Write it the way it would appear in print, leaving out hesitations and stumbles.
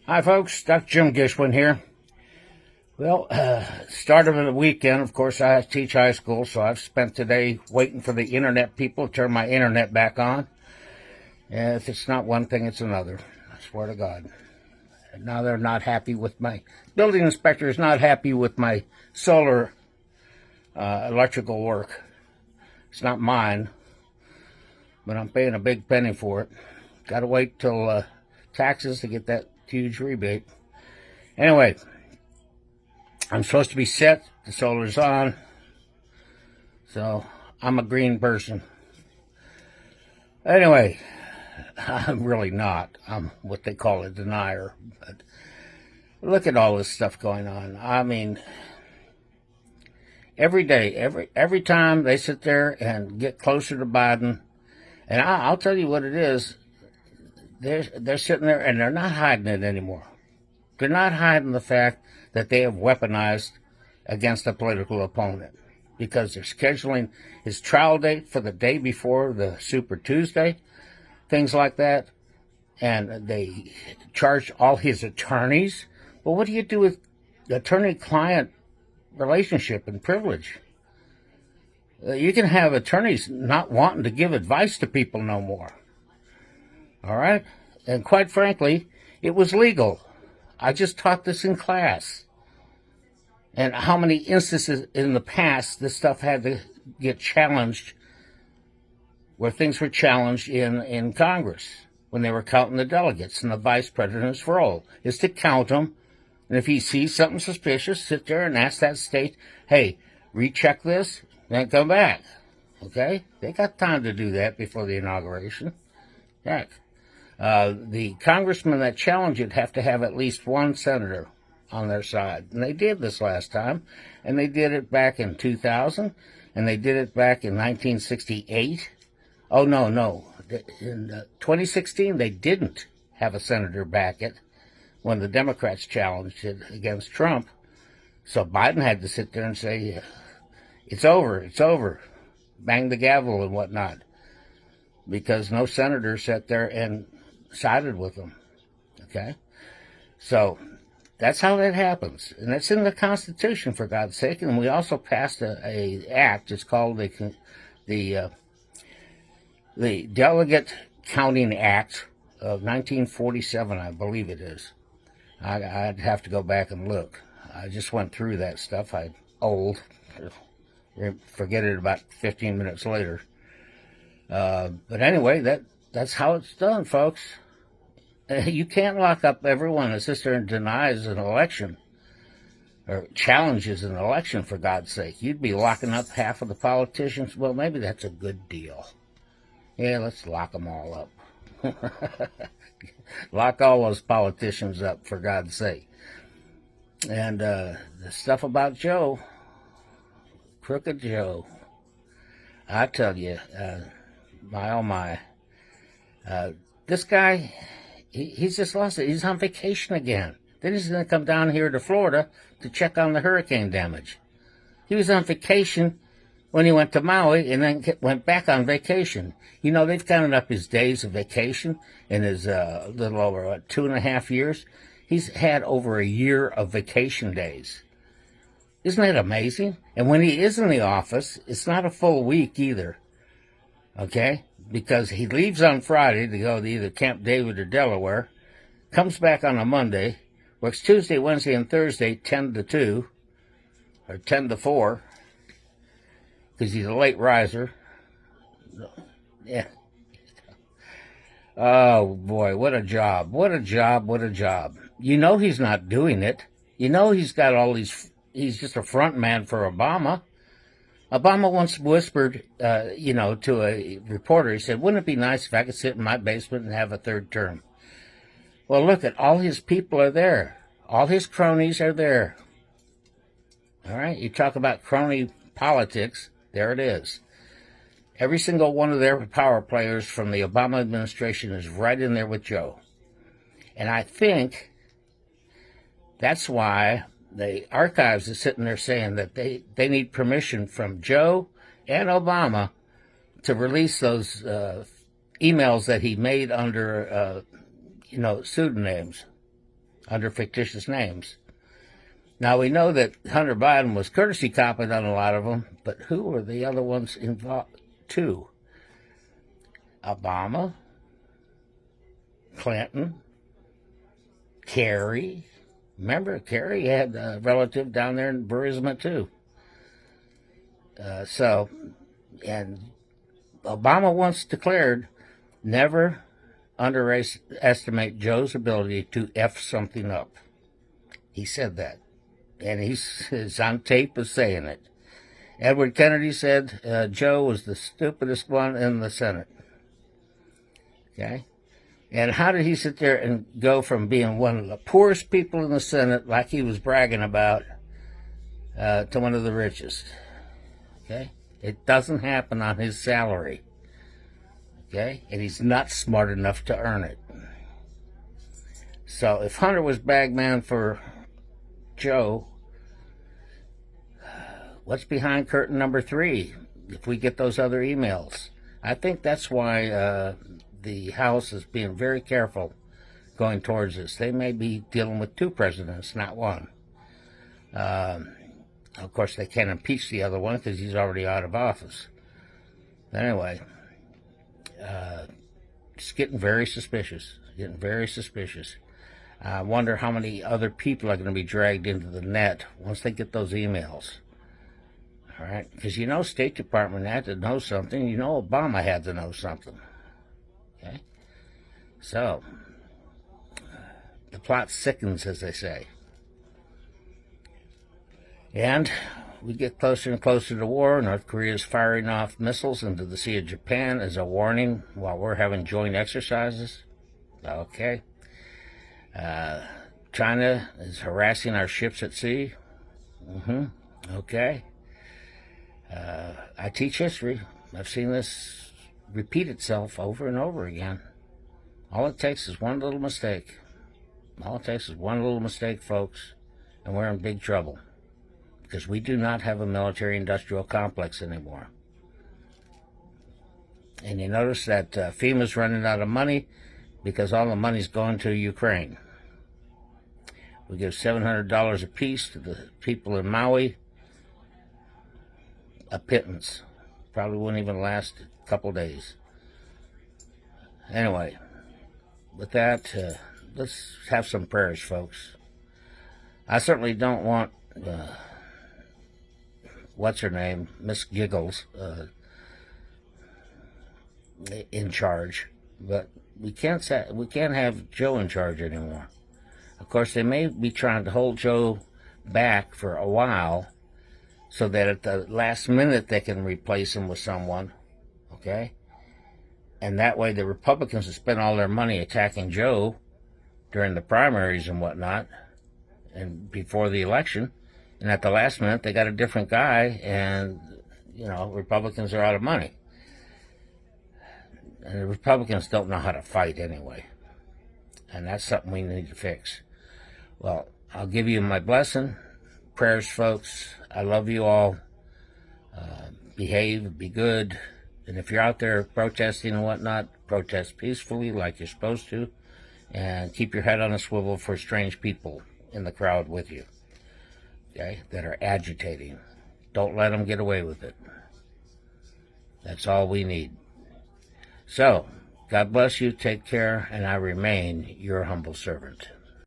Hi, folks. Dr. Jim Gishwin here. Well, start of the weekend, of course, I teach high school, so I've spent today waiting for the internet people to turn my internet back on. And if it's not one thing, it's another. I swear to God. And now they're not happy with my building inspector is not happy with my solar electrical work. It's not mine, but I'm paying a big penny for it. Got to wait till taxes to get that huge rebate. Anyway, I'm supposed to be set. The solar's on. So I'm a green person. Anyway, I'm really not. I'm what they call a denier. But look at all this stuff going on. I mean, every day, every time they sit there and get closer to Biden, and I'll tell you what it is. They're sitting there and they're not hiding it anymore. They're not hiding the fact that they have weaponized against a political opponent because they're scheduling his trial date for the day before the Super Tuesday, things like that. And they charge all his attorneys. Well, what do you do with attorney-client relationship and privilege? You can have attorneys not wanting to give advice to people no more. All right? And quite frankly, it was legal. I just taught this in class. And how many instances in the past this stuff had to get challenged, where things were challenged in Congress when they were counting the delegates, and the vice president's role is to count them. And if he sees something suspicious, sit there and ask that state, hey, recheck this, then come back. Okay? They got time to do that before the inauguration. Heck. The congressmen that challenge it have to have at least one senator on their side. And they did this last time. And they did it back in 2000. And they did it back in 1968. Oh, no. In 2016, they didn't have a senator back it when the Democrats challenged it against Trump. So Biden had to sit there and say, it's over. Bang the gavel and whatnot. Because no senator sat there and sided with them. Okay? So that's how that happens. And it's in the Constitution, for God's sake. And we also passed a act. It's called the Delegate Counting Act of 1947, I believe it is. I'd have to go back and look. I just went through that stuff. I'm old. Forget it about 15 minutes later. But anyway, that's how it's done, folks. You can't lock up everyone that sits there and denies an election or challenges an election, for God's sake. You'd be locking up half of the politicians. Well, maybe that's a good deal. Yeah, let's lock them all up. Lock all those politicians up, for God's sake. And the stuff about Joe, Crooked Joe, I tell you, my oh my, this guy, he's just lost it. He's on vacation again. Then he's going to come down here to Florida to check on the hurricane damage. He was on vacation when he went to Maui and then went back on vacation. You know, they've counted up his days of vacation in his little over 2.5 years. He's had over a year of vacation days. Isn't that amazing? And when he is in the office, it's not a full week either. Okay? Because he leaves on Friday to go to either Camp David or Delaware, comes back on a Monday, works Tuesday, Wednesday, and Thursday 10 to 2, or 10 to 4, because he's a late riser. Yeah. Oh, boy, what a job. What a job. You know he's not doing it. You know he's got all these, he's just a front man for Obama. Obama once whispered, to a reporter, he said, wouldn't it be nice if I could sit in my basement and have a third term? Well, look at all his people are there. All his cronies are there. All right, you talk about crony politics, there it is. Every single one of their power players from the Obama administration is right in there with Joe. And I think that's why the archives is sitting there saying that they need permission from Joe and Obama to release those emails that he made under, pseudonyms. under fictitious names. Now, we know that Hunter Biden was courtesy copied on a lot of them, but who were the other ones involved? Two. Obama, Clinton, Kerry. Remember, Kerry had a relative down there in Burisma, too. And Obama once declared, never underestimate Joe's ability to F something up. He said that. And he's on tape as saying it. Edward Kennedy said Joe was the stupidest one in the Senate. Okay? And how did he sit there and go from being one of the poorest people in the Senate, like he was bragging about, to one of the richest? Okay? It doesn't happen on his salary. Okay? And he's not smart enough to earn it. So if Hunter was bagman for Joe, what's behind curtain number 3 if we get those other emails? I think that's why the House is being very careful going towards this. They may be dealing with 2 presidents, not one. Of course, they can't impeach the other one because he's already out of office. But anyway, it's getting very suspicious. I wonder how many other people are going to be dragged into the net once they get those emails. All right? Because you know State Department had to know something. You know Obama had to know something. Okay? So, the plot sickens, as they say. And we get closer and closer to war. North Korea is firing off missiles into the Sea of Japan as a warning while we're having joint exercises. Okay. China is harassing our ships at sea. Okay. I teach history. I've seen this repeat itself over and over again. All it takes is one little mistake. Folks, and we're in big trouble. Because we do not have a military-industrial complex anymore. And you notice that FEMA's running out of money because all the money's going to Ukraine. We give $700 apiece to the people in Maui. A pittance. Probably wouldn't even last a couple days. Anyway, with that, let's have some prayers, folks. I certainly don't want... what's her name, Miss Giggles, in charge, but we can't have Joe in charge anymore. Of course, they may be trying to hold Joe back for a while, so that at the last minute they can replace him with someone. Okay, and that way the Republicans have spent all their money attacking Joe during the primaries and whatnot, and before the election. And at the last minute, they got a different guy, and, Republicans are out of money. And the Republicans don't know how to fight anyway. And that's something we need to fix. Well, I'll give you my blessing. Prayers, folks. I love you all. Behave, be good. And if you're out there protesting and whatnot, protest peacefully like you're supposed to. And keep your head on a swivel for strange people in the crowd with you. Okay, that are agitating. Don't let them get away with it. That's all we need. So, God bless you, take care, and I remain your humble servant.